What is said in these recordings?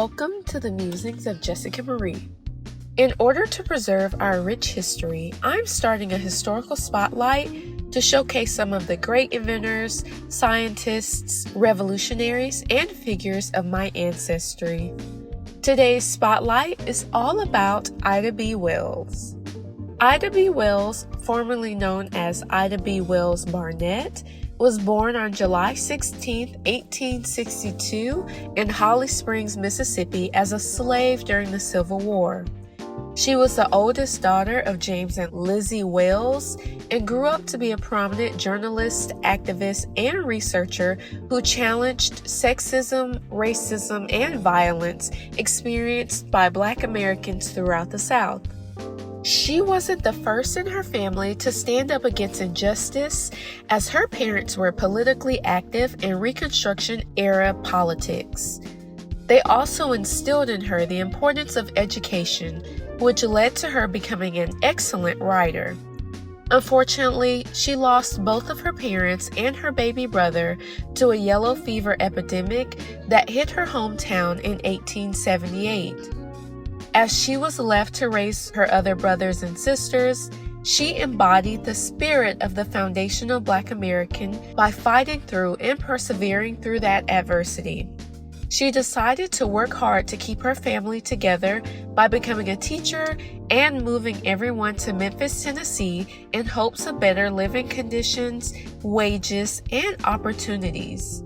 Welcome to the Musings of Jessica Marie. In order to preserve our rich history, I'm starting a historical spotlight to showcase some of the great inventors, scientists, revolutionaries, and figures of my ancestry. Today's spotlight is all about Ida B. Wells. Ida B. Wells, formerly known as Ida B. Wells Barnett, was born on July 16, 1862 in Holly Springs, Mississippi as a slave during the Civil War. She was the oldest daughter of James and Lizzie Wells and grew up to be a prominent journalist, activist, and researcher who challenged sexism, racism, and violence experienced by Black Americans throughout the South. She wasn't the first in her family to stand up against injustice, as her parents were politically active in Reconstruction-era politics. They also instilled in her the importance of education, which led to her becoming an excellent writer. Unfortunately, she lost both of her parents and her baby brother to a yellow fever epidemic that hit her hometown in 1878. As she was left to raise her other brothers and sisters, she embodied the spirit of the foundational Black American by fighting through and persevering through that adversity. She decided to work hard to keep her family together by becoming a teacher and moving everyone to Memphis, Tennessee in hopes of better living conditions, wages, and opportunities.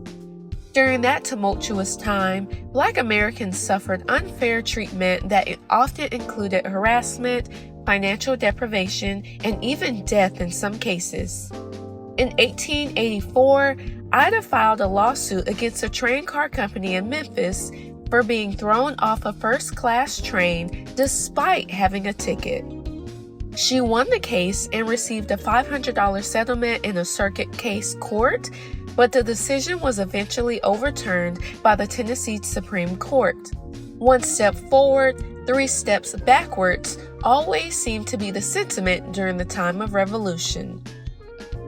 During that tumultuous time, Black Americans suffered unfair treatment that often included harassment, financial deprivation, and even death in some cases. In 1884, Ida filed a lawsuit against a train car company in Memphis for being thrown off a first-class train despite having a ticket. She won the case and received a $500 settlement in a circuit case court, but the decision was eventually overturned by the Tennessee Supreme Court. One step forward, three steps backwards always seemed to be the sentiment during the time of revolution.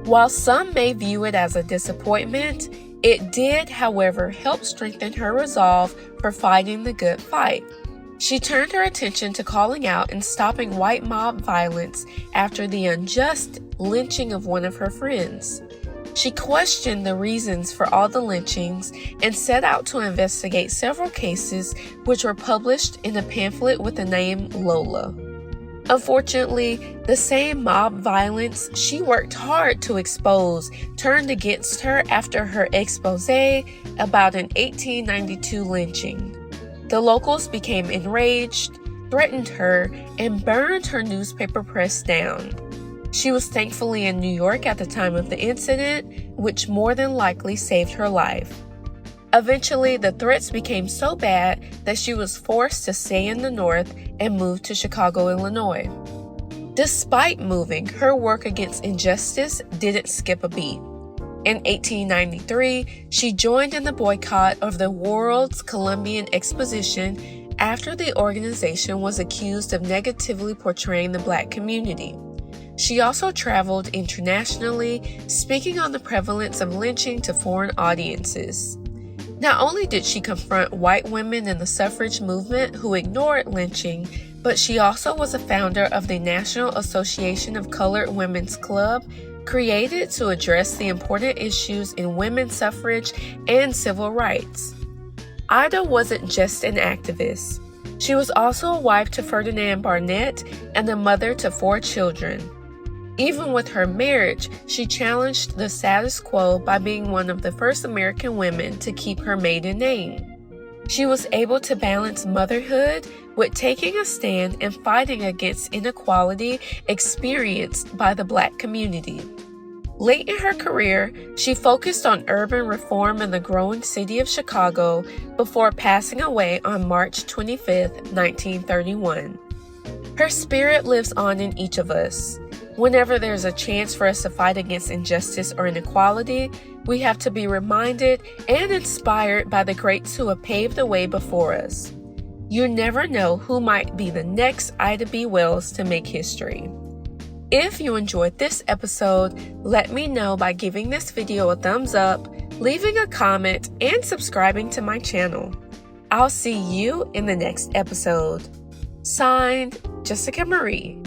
While some may view it as a disappointment, it did, however, help strengthen her resolve for fighting the good fight. She turned her attention to calling out and stopping white mob violence after the unjust lynching of one of her friends. She questioned the reasons for all the lynchings and set out to investigate several cases which were published in a pamphlet with the name Lola. Unfortunately, the same mob violence she worked hard to expose turned against her after her expose about an 1892 lynching. The locals became enraged, threatened her, and burned her newspaper press down. She was thankfully in New York at the time of the incident, which more than likely saved her life. Eventually, the threats became so bad that she was forced to stay in the North and move to Chicago, Illinois. Despite moving, her work against injustice didn't skip a beat. In 1893, she joined in the boycott of the World's Columbian Exposition after the organization was accused of negatively portraying the Black community. She also traveled internationally, speaking on the prevalence of lynching to foreign audiences. Not only did she confront white women in the suffrage movement who ignored lynching, but she also was a founder of the National Association of Colored Women's Club, created to address the important issues in women's suffrage and civil rights. Ida wasn't just an activist. She was also a wife to Ferdinand Barnett and the mother to 4 children. Even with her marriage, she challenged the status quo by being one of the first American women to keep her maiden name. She was able to balance motherhood with taking a stand and fighting against inequality experienced by the Black community. Late in her career, she focused on urban reform in the growing city of Chicago before passing away on March 25, 1931. Her spirit lives on in each of us. Whenever there's a chance for us to fight against injustice or inequality, we have to be reminded and inspired by the greats who have paved the way before us. You never know who might be the next Ida B. Wells to make history. If you enjoyed this episode, let me know by giving this video a thumbs up, leaving a comment, and subscribing to my channel. I'll see you in the next episode. Signed, Jessica Marie.